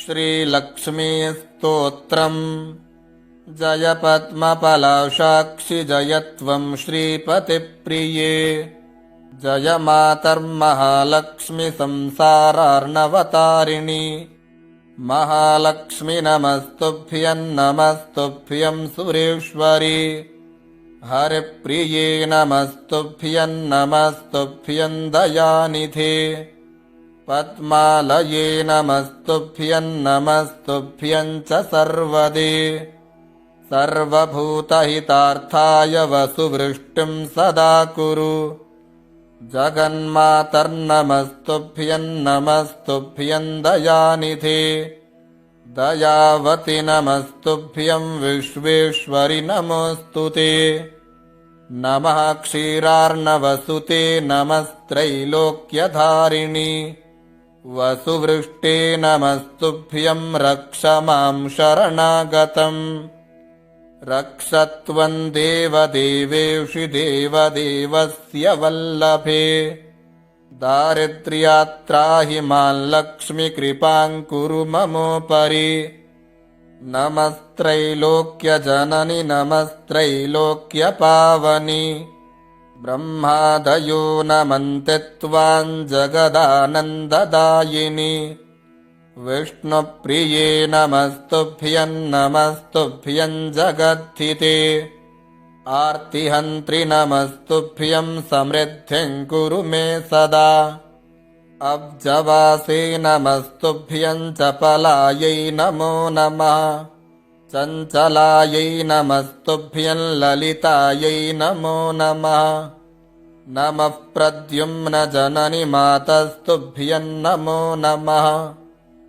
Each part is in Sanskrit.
श्रीलक्ष्मी स्तोत्रम्। जय पद्मपलाशाक्षि जय त्वं श्रीपतिप्रिये। जय मातर्महालक्ष्मि संसारार्णवतारिणि। महालक्ष्मि नमस्तुभ्यं नमस्तुभ्यं सुरेश्वरि। हरिप्रिये नमस्तुभ्यं नमस्तुभ्यं दयानिधे। पद्मालये नमस्तुभ्यं नमस्तुभ्यं च सर्वदे। सर्वभूतहितार्थाय वसुवृष्टिं सदा कुरु। जगन्मातर्नमस्तुभ्यं नमस्तुभ्यं दयानिधे। दयावति नमस्तुभ्यं विश्वेश्वरि नमोऽस्तुते। नमः क्षीरार्णवसुते नमस्त्रैलोक्यधारिणि। वसुवृष्टे नमस्तुभ्यं रक्ष मां शरणागतम्। रक्ष त्वं देवदेवेषु देवदेवस्य वल्लभे। दारिद्र्यात्राहि मां लक्ष्मि कृपां कुरु ममोपरि। नमस्त्रैलोक्यजननि नमस्त्रैलोक्यपावनि। ब्रह्मादयो नमन्ते त्वां जगदानन्ददायिनि। विष्णुप्रिये नमस्तुभ्यं नमस्तुभ्यं जगद्धिते। आर्तिहन्त्रि नमस्तुभ्यं समृद्धिं कुरु मे सदा। अब्जवासे नमस्तुभ्यं चपलायै नमो नमः। चञ्चलायै नमस्तुभ्यं ललितायै नमो नमः। नमः प्रद्युम्नजननि मातस्तुभ्यं नमो नमः।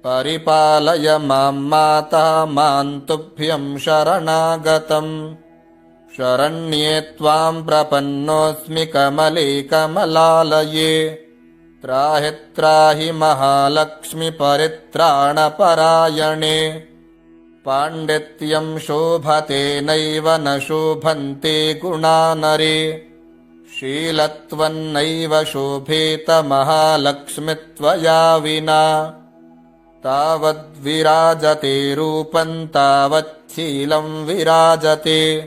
परिपालय मां माता मां तुभ्यं शरणागतम्। शरण्ये त्वां प्रपन्नोऽस्मि कमले कमलालये। त्राहि त्राहि महालक्ष्मि परित्राणपरायणे। पाण्डित्यं शोभते नैव न शोभन्ते गुणा नरे। शीलत्वं नैव शोभेत महालक्ष्मि त्वया विना। तावद्विराजते रूपं तावच्छीलं विराजते।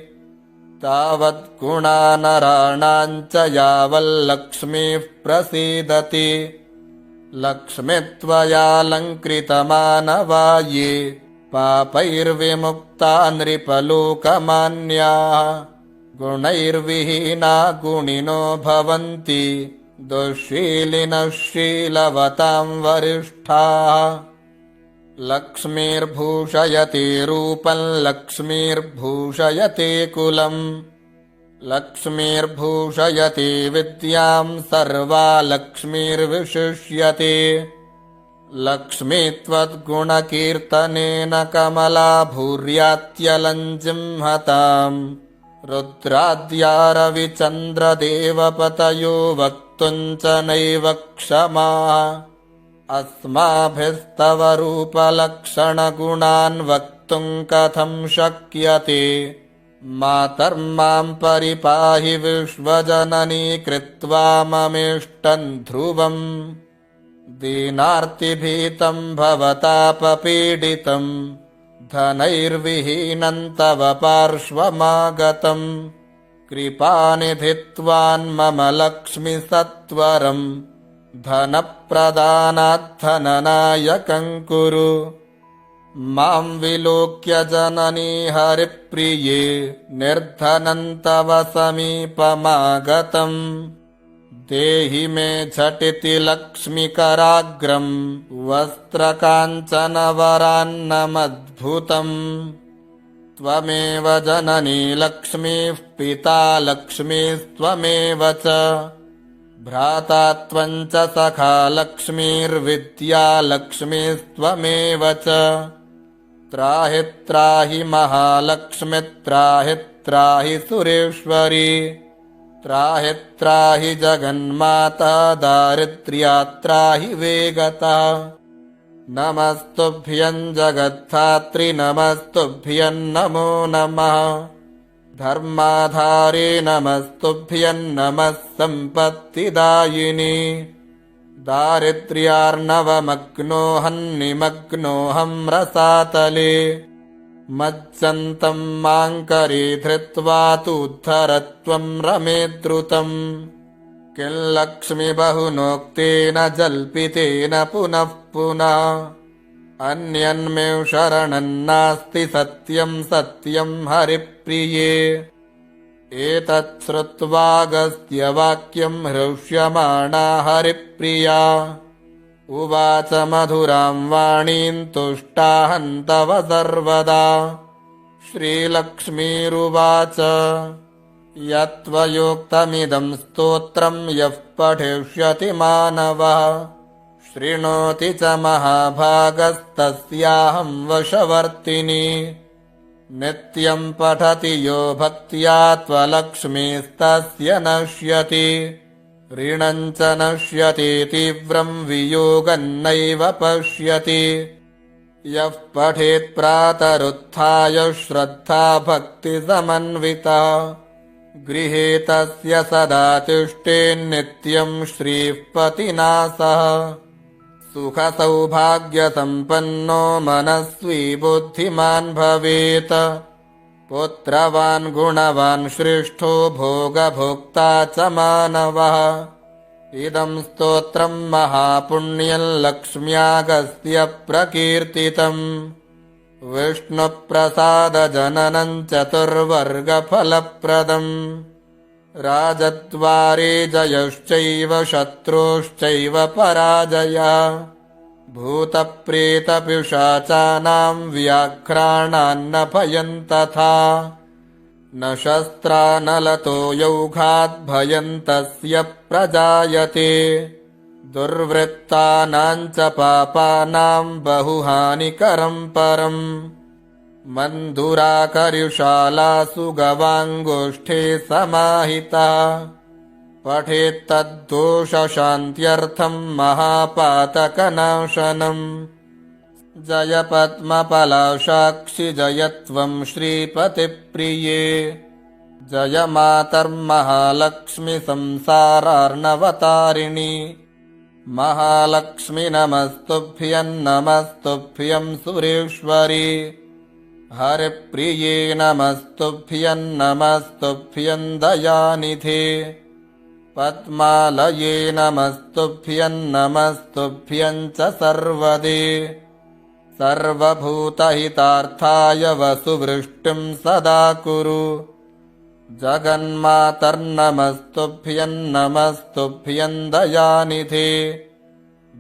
तावद्गुणा नराणां च यावल्लक्ष्मीः प्रसीदति। लक्ष्मी त्वयालङ्कृतमानवा ये पापैर्विमुक्ता नृपलोकमान्याः। गुणैर्विहीना गुणिनो भवन्ति दुःशीलिनः शीलवतां वरिष्ठाः। लक्ष्मीर्भूषयते रूपं लक्ष्मीर्भूषयते कुलम्। लक्ष्मीर्भूषयते विद्यां सर्वा लक्ष्मीर्विशिष्यते। लक्ष्मी त्वद्गुणकीर्तनेन कमला भूर्यात्यलं जिह्मताम्। रुद्राद्या रविचन्द्रदेवपतयो वक्तुं च नैव क्षमाः। अस्माभिस्तव रूपलक्षणगुणान् वक्तुं कथं शक्यते। मातर्मां परिपाहि विश्वजननी कृत्वा ममेष्टं ध्रुवम्। दीनार्तिभीतं भवतापपीडितं धनैर्विहीनं तव पार्श्वमागतम्। कृपानिधि त्वान् मम लक्ष्मि सत्वरम्। धनप्रदानाद्धननायकं कुरु। मां विलोक्य जननी हरिप्रिये निर्धनं तव समीपमागतम्। देहि मे झटिति लक्ष्मीकराग्रं वस्त्रकाञ्चनवरान्नमद्भुतम्। त्वमेव जननी लक्ष्मीः पिता लक्ष्मीस्त्वमेव च। भ्राता त्वं च सखा लक्ष्मीर्विद्या लक्ष्मीस्त्वमेव च। त्राहि त्राहि महालक्ष्मि त्राहि त्राहि सुरेश्वरि। त्राहि त्राहि जगन्माता दारिद्र्यात्राहि वेगता। नमस्तुभ्यं जगद्धात्री नमस्तुभ्यं नमो नमः। धर्माधारे नमस्तुभ्यं नमः सम्पत्तिदायिनि। दारिद्र्यार्णवमग्नोऽहन्निमग्नोऽहं रसातले मज्जन्तं मां करी धृत्वा तूद्धरत्वं रमे द्रुतम् किल्लक्ष्मिबहुनोक्तेन जल्पितेन पुनः पुनः अन्यन्मे शरणं नास्ति सत्यं सत्यं हरिप्रिये एतत् श्रुत्वागस्त्यवाक्यं हृष्यमाणा हरिप्रिया उवाच मधुरां वाणीं तुष्टाहं तव सर्वदा श्रीलक्ष्मीरुवाच यत्त्वयोक्तमिदं स्तोत्रं यः पठिष्यति मानवः शृणोति च महाभागस्तस्याहं वशवर्तिनी नित्यं पठति यो भक्त्या त्वलक्ष्मीस्तस्य नश्यति ऋणं च नश्यति तीव्रं वियोगं नैव पश्यति यः पठेत् प्रातरुत्थाय श्रद्धा भक्तिसमन्विता गृहे तस्य सदा तिष्ठेन्नित्यं श्रीः पतिना सह सुखसौभाग्यसम्पन्नो मनस्वी बुद्धिमान् भवेत् पुत्रवान् गुणवान् श्रेष्ठो भोगभोक्ता च मानवः इदं स्तोत्रं महापुण्यं लक्ष्म्यागस्त्य प्रकीर्तितम् विष्णुप्रसादजननं चतुर्वर्गफलप्रदम् राजद्वारे जयश्चैव शत्रोश्चैव पराजयः भूतप्रेतपिशाचानां व्याघ्राणान्न भयं तथा न शस्त्रा न लतो यौघात् भयं तस्य प्रजायते दुर्वृत्तानां च पापानां बहुहानिकरं परम् मन्धुराकर्युशालासु गवाङ्गोष्ठे समाहिता पठेत्तद्दोषशान्त्यर्थं महापातकनाशनम् जय पद्मपलाशाक्षि जय त्वं श्रीपतिप्रिये जय मातर्महालक्ष्मि संसारार्णवतारिणि महालक्ष्मि नमस्तुभ्यं सुरेश्वरि हरिप्रिये नमस्तुभ्यं दयानिधे पद्मालये नमस्तुभ्यं च सर्वदे सर्वभूतहितार्थाय वसुवृष्टिं सदा कुरु जगन्मातर्नमस्तुभ्यं दयानिधे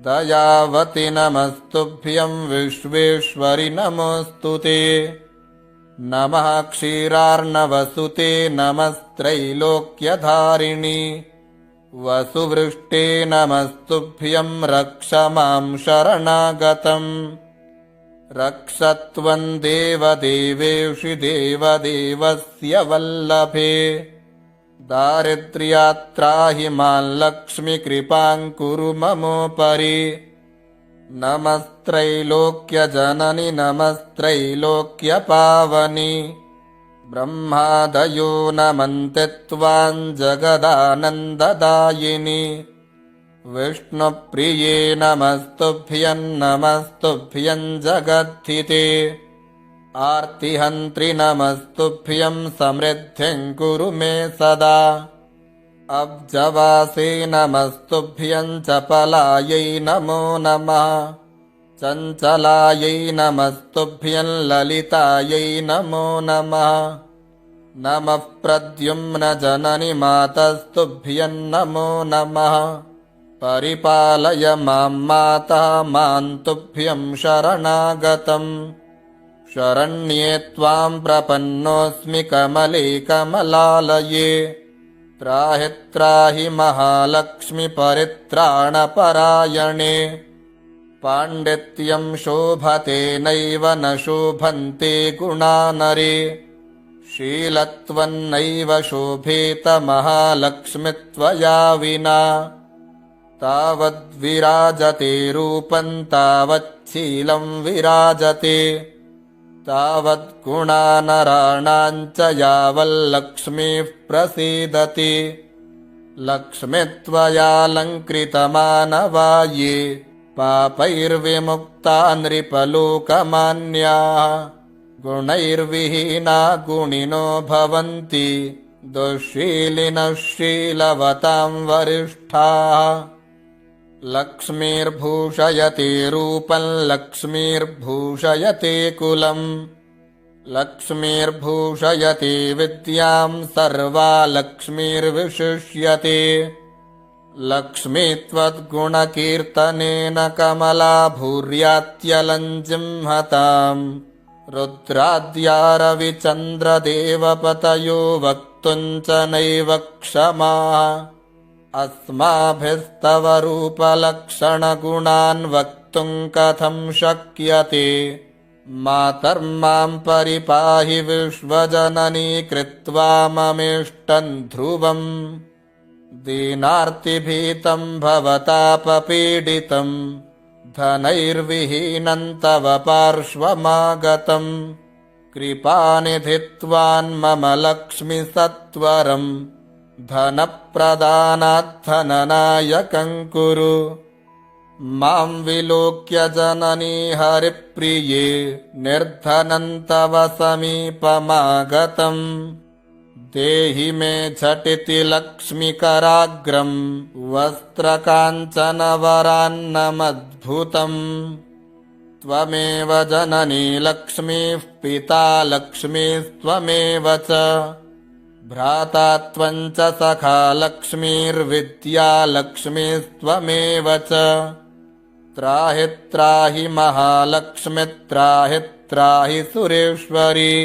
दयावति नमस्तुभ्यं विश्वेश्वरि नमोऽस्तुते नमः क्षीरार्णवसुते नमस्त्रैलोक्यधारिणि वसुवृष्टे नमस्तुभ्यं रक्ष मां शरणागतम् रक्ष त्वं देवदेवेषु देवदेवस्य वल्लभे दारिद्र्यात्राहि मां लक्ष्मीकृपां कुरु ममोपरि नमस्त्रैलोक्यजननि नमस्त्रैलोक्यपावनि ब्रह्मादयो नमन्ति त्वां जगदानन्ददायिनि विष्णुप्रिये नमस्तुभ्यं जगद्धिते आर्तिहन्त्रि नमस्तुभ्यं समृद्धिं कुरु मे सदा अब्जवासे नमस्तुभ्यं चपलायै नमो नमः चञ्चलायै नमस्तुभ्यं ललितायै नमो नमः नमः प्रद्युम्नजननि मातस्तुभ्यं नमो नमः परिपालय मां माता मां तुभ्यं शरणागतम् शरण्ये त्वां प्रपन्नोऽस्मि कमले कमलालये त्राहि त्राहि महालक्ष्मि परित्राणपरायणे पाण्डित्यं शोभते नैव न शोभन्ते गुणा नरे शीलत्वं नैव शोभेत महालक्ष्मि त्वया विना तावद्विराजते रूपं तावच्छीलं विराजते तावद्गुणा नराणां च यावल्लक्ष्मीः प्रसीदति लक्ष्मीत्वयालङ्कृतमानवा ये पापैर्विमुक्ता नृपलोकमान्याः गुणैर्विहीना गुणिनो भवन्ति दुःशीलिनः शीलवतां वरिष्ठाः लक्ष्मीर्भूषयते रूपं लक्ष्मीर्भूषयते कुलम् लक्ष्मीर्भूषयते विद्यां सर्वा लक्ष्मीर्विशिष्यते लक्ष्मी त्वद्गुणकीर्तनेन कमला भूर्यात्यलञ्जिह्मताम् रुद्राद्या रविचन्द्रदेवपतयो वक्तुं च नैव क्षमाः अस्माभिस्तव रूपलक्षणगुणान् वक्तुं कथं शक्यते मातर्मां परिपाहि विश्वजननी कृत्वा ममेष्टं ध्रुवम् दीनार्तिभीतं भवतापपीडितं धनैर्विहीनं तव पार्श्वमागतं कृपानिधि त्वान्मम लक्ष्मि सत्वरं धनप्रदानाद्धननायकं कुरु मां विलोक्य जननी हरिप्रिये निर्धनं तव समीपमागतम् देहि मे झटिति लक्ष्मीकराग्रं वस्त्रकाञ्चनवरान्नमद्भुतम् त्वमेव जननी लक्ष्मीः पिता लक्ष्मीस्त्वमेव च भ्राता त्वं च सखा लक्ष्मीर्विद्या लक्ष्मीस्त्वमेव च त्राहि त्राहि महालक्ष्मी त्राहि त्राहि सुरेश्वरी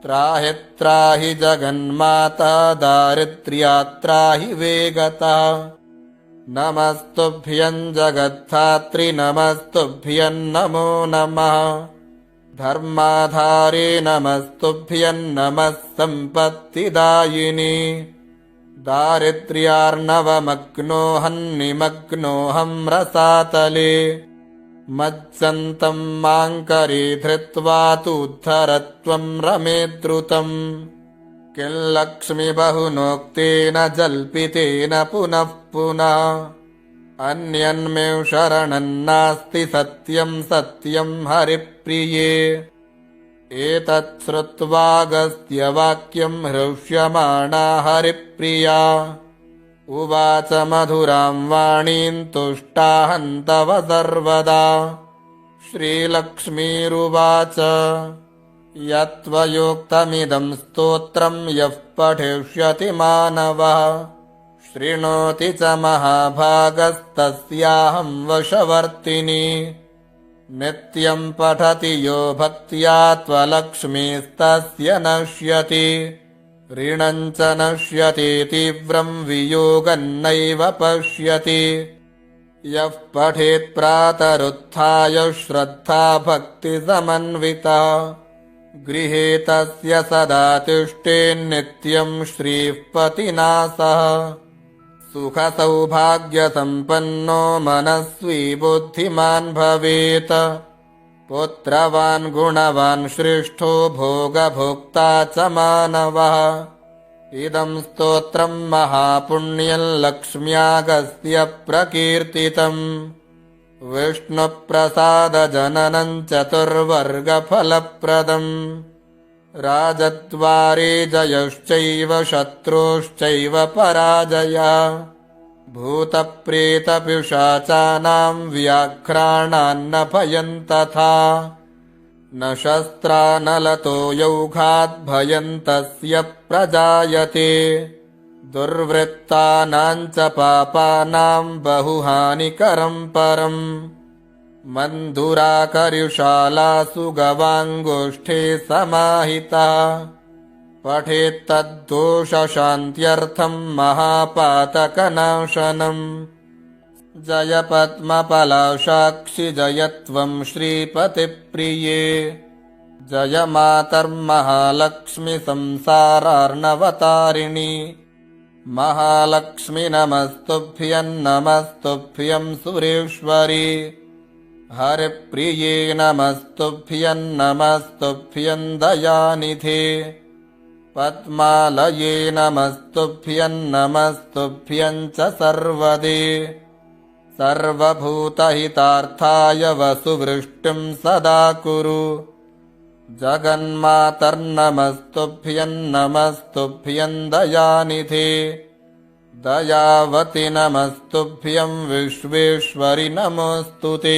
त्राहि त्राहि जगन्माता दारिद्र्यात् त्राहि वेगता नमस्तुभ्यं जगद्धात्री नमस्तुभ्यं नमो नमः धर्माधारे नमस्तुभ्यं नमः सम्पत्तिदायिनी दारिद्र्यार्णवमग्नोऽहं निमग्नोऽहं रसातले मज्जन्तं मां करे धृत्वा तूद्धरत्वं रमे द्रुतम् किं लक्ष्मी बहुनोक्तेन जल्पितेन पुनः पुनः अन्यन्मे शरणं नास्ति सत्यं सत्यं हरिप्रिये एतत् श्रुत्वागस्त्यवाक्यं हृष्यमाणा हरिप्रिया उवाच मधुरां वाणीं तुष्टाहं तव सर्वदा श्रीलक्ष्मीरुवाच यत्त्वयोक्तमिदं स्तोत्रं यः पठिष्यति मानवः शृणोति च महाभागस्तस्याहं वशवर्तिनी नित्यं पठति यो भक्त्या त्वलक्ष्मीस्तस्य नश्यति ऋणं च नश्यति तीव्रं वियोगं नैव पश्यति यः पठेत् प्रातरुत्थाय श्रद्धा भक्तिसमन्विता गृहे तस्य सदा तिष्ठेन्नित्यं श्रीः पतिना सह सुखसौभाग्यसम्पन्नो मनस्वी बुद्धिमान् भवेत् पुत्रवान् गुणवान् श्रेष्ठो भोगभोक्ता च मानवः इदं स्तोत्रं महापुण्यं लक्ष्म्यागस्य प्रकीर्तितम् विष्णुप्रसादजननं चतुर्वर्गफलप्रदम् राजद्वारे जयश्चैव शत्रोश्चैव पराजया भूतप्रेतपिशाचानां व्याघ्राणान्न भयं तथा न शस्त्रा न लतो यौघात् भयं तस्य प्रजायते दुर्वृत्तानां च पापानां बहुहानिकरं परम् मन्धुराकर्युशालासु गवाङ्गोष्ठे समाहिता पठेत्तद्दोषशान्त्यर्थं महापातकनाशनम् जय पद्मपलाशाक्षि जय त्वं श्रीपतिप्रिये जय मातर्महालक्ष्मि संसारार्णवतारिणि महालक्ष्मि नमस्तुभ्यं नमस्तुभ्यं सुरेश्वरि हरिप्रिये नमस्तुभ्यं नमस्तुभ्यं दयानिधे पद्मालये नमस्तुभ्यं नमस्तुभ्यं च सर्वदे सर्वभूतहितार्थाय वसुवृष्टिं सदा कुरु जगन्मातर्नमस्तुभ्यं नमस्तुभ्यं दयानिधे दयावति नमस्तुभ्यं विश्वेश्वरि नमोऽस्तुते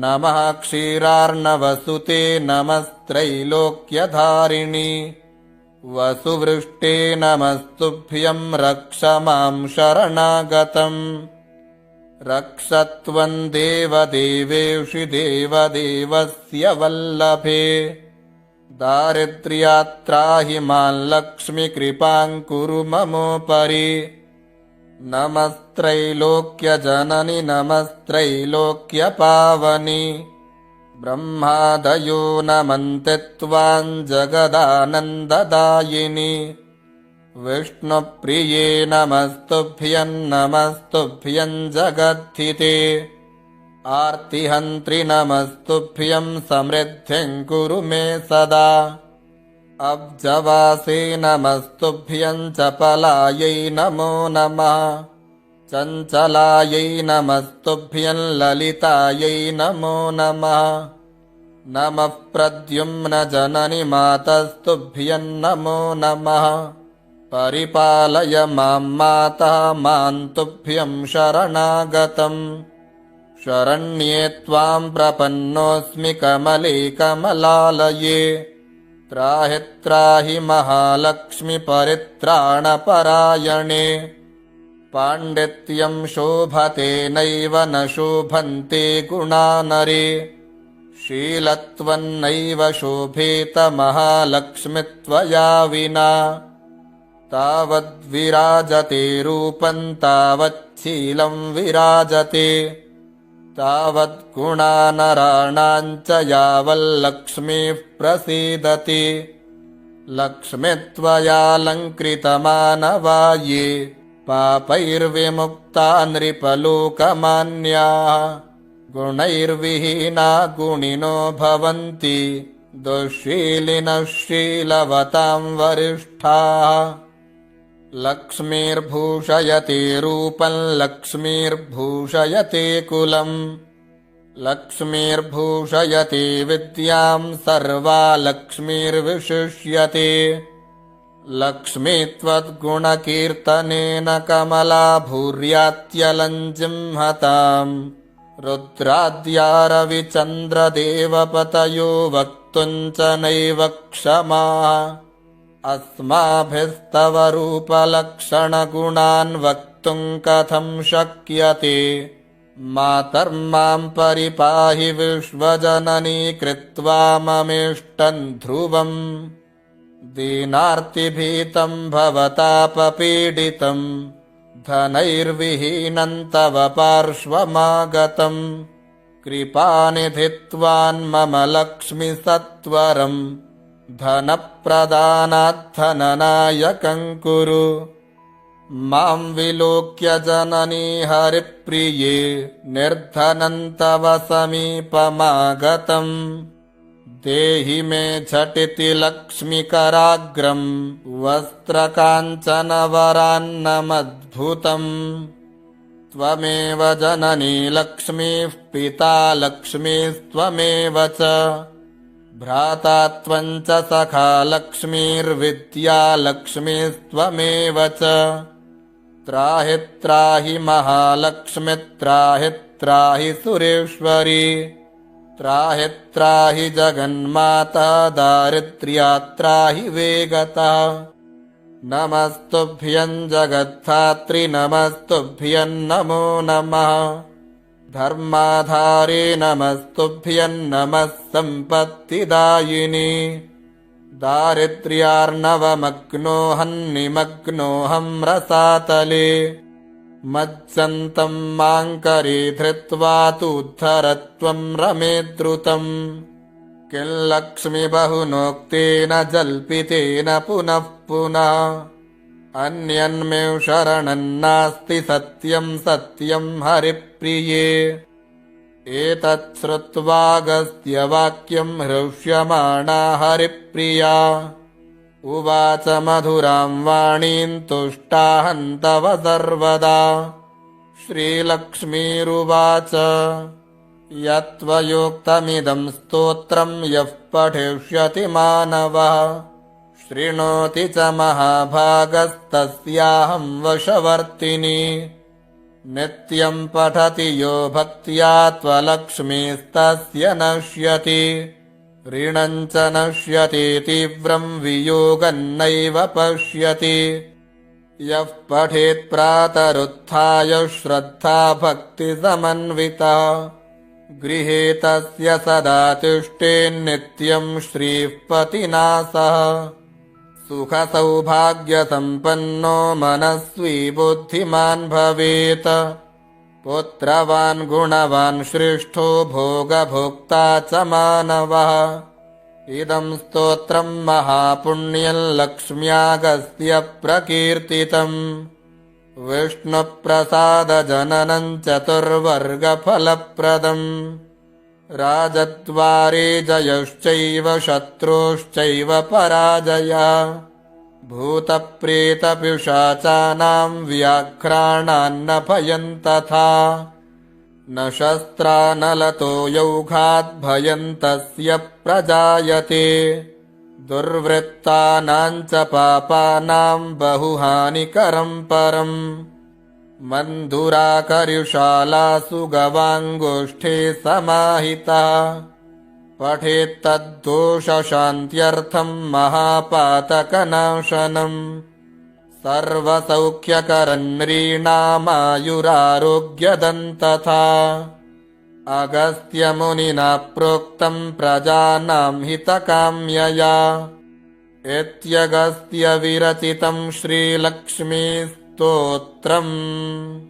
नमः क्षीरार्णवसुते नमस्त्रैलोक्यधारिणि वसुवृष्टे नमस्तुभ्यं रक्ष मां शरणागतम् रक्षत्वं देवदेवेषु देवदेवस्य वल्लभे दारिद्र्यात्राहि मां लक्ष्मीकृपां कुरु ममोपरि नमस्त्रैलोक्यजननि नमस्त्रैलोक्यपावनि ब्रह्मादयो नमन्ते त्वां जगदानन्ददायिनि विष्णुप्रिये नमस्तुभ्यं नमस्तुभ्यं जगद्धिते आर्तिहन्त्रि नमस्तुभ्यं समृद्धिं कुरु मे सदा अब्जवासे नमस्तुभ्यं चपलायै नमो नमः चञ्चलायै नमस्तुभ्यं ललितायै नमो नमः नमः प्रद्युम्नजननि मातस्तुभ्यं नमो नमः परिपालय मां माता मां तुभ्यं शरणागतम् शरण्ये त्वां प्रपन्नोऽस्मि कमले कमलालये त्राहि त्राहि महालक्ष्मि परित्राणपरायणे पाण्डित्यं शोभते नैव न शोभन्ते गुणा नरे शीलत्वं नैव शोभेत महालक्ष्मि त्वया विना तावद्विराजते रूपं तावच्छीलं विराजते तावद्गुणा नराणां च यावल्लक्ष्मीः प्रसीदति लक्ष्मी त्वयालङ्कृतमानवा ये पापैर्विमुक्ता नृपलोकमान्याः गुणैर्विहीना गुणिनो भवन्ति दुःशीलिनः शीलवतां वरिष्ठाः लक्ष्मीर्भूषयते रूपं लक्ष्मीर्भूषयते कुलं लक्ष्मीर्भूषयते विद्यां सर्वा लक्ष्मीर्विशिष्यते लक्ष्मी त्वद्गुणकीर्तनेन कमला भूर्यात्यलञ्जिह्मताम् रुद्राद्या रविचन्द्रदेवपतयो वक्तुं च नैव क्षमाः अस्माभिस्तव रूपलक्षणगुणान् वक्तुं कथं शक्यते मातर्मां परिपाहि विश्वजननी कृत्वा ममेष्टं ध्रुवम् दीनार्तिभीतं भवतापपीडितं धनैर्विहीनं तव पार्श्वमागतं कृपानिधि त्वान्मम लक्ष्मि सत्वरम् धनप्रदानाद्धननायकं कुरु मां विलोक्य जननी हरिप्रिये निर्धनं तव समीपमागतम् देहि मे झटिति लक्ष्मीकराग्रं वस्त्रकाञ्चनवरान्नमद्भुतम् त्वमेव जननी लक्ष्मीः पिता लक्ष्मीस्त्वमेव च भ्राता त्वं च सखा लक्ष्मीर्विद्या लक्ष्मीस्त्वमेव च त्राहि त्राहि महालक्ष्मि त्राहि त्राहि सुरेश्वरी त्राहि त्राहि जगन्माता दारिद्र्यात्राहि वेगतः नमस्तुभ्यं जगद्धात्री नमस्तुभ्यं नमो नमः धर्माधारे नमस्तुभ्यं नमः सम्पत्तिदायिनि दारिद्र्यार्णवमग्नोऽहं निमग्नोऽहं रसातले मज्जन्तं मां करे धृत्वा तूद्धरत्वं रमे द्रुतम् किं लक्ष्मी बहुनोक्तेन जल्पितेन पुनः पुनः अन्यन्मे शरणं नास्ति सत्यं सत्यं हरिप्रिये एतत् श्रुत्वागस्त्यवाक्यं हृष्यमाणा हरिप्रिया उवाच मधुरां वाणीं तुष्टाहं तव सर्वदा। श्रीलक्ष्मीरुवाच यत्त्वयोक्तमिदं स्तोत्रं यः पठिष्यति मानवः शृणोति च महाभागस्तस्याहं वशवर्तिनी। नित्यं पठति यो भक्त्या त्वलक्ष्मीस्तस्य नश्यति ऋणं च नश्यति तीव्रं वियोगं नैव पश्यति। यः पठेत् प्रातरुत्थाय श्रद्धा भक्तिसमन्विता गृहे तस्य सदा तिष्ठेन्नित्यं श्रीः पतिना सह। सुखसौभाग्यसम्पन्नो मनस्वी बुद्धिमान् भवेत् पुत्रवान् गुणवान् श्रेष्ठो भोगभोक्ता च मानवः। इदं स्तोत्रं महापुण्यं लक्ष्म्यागस्य प्रकीर्तितम् विष्णुप्रसादजननं चतुर्वर्गफलप्रदम्। राजद्वारे जयश्चैव शत्रोश्चैव पराजया भूतप्रेतपिशाचानां व्याघ्राणान्न भयं तथा। न शस्त्रा न लतो यौघात् भयं तस्य प्रजायते दुर्वृत्तानां च पापानां बहुहानिकरं परम्। मन्धुराकर्युशालासु गवाङ्गोष्ठे समाहिता पठेत्तद्दोषशान्त्यर्थं महापातकनाशनम्। सर्वसौख्यकरं नृणामायुरारोग्यदं तथा। अगस्त्यमुनिना प्रोक्तं प्रजानां हितकाम्यया इत्यगस्त्यविरचितं श्रीलक्ष्मीस्तोत्रम्।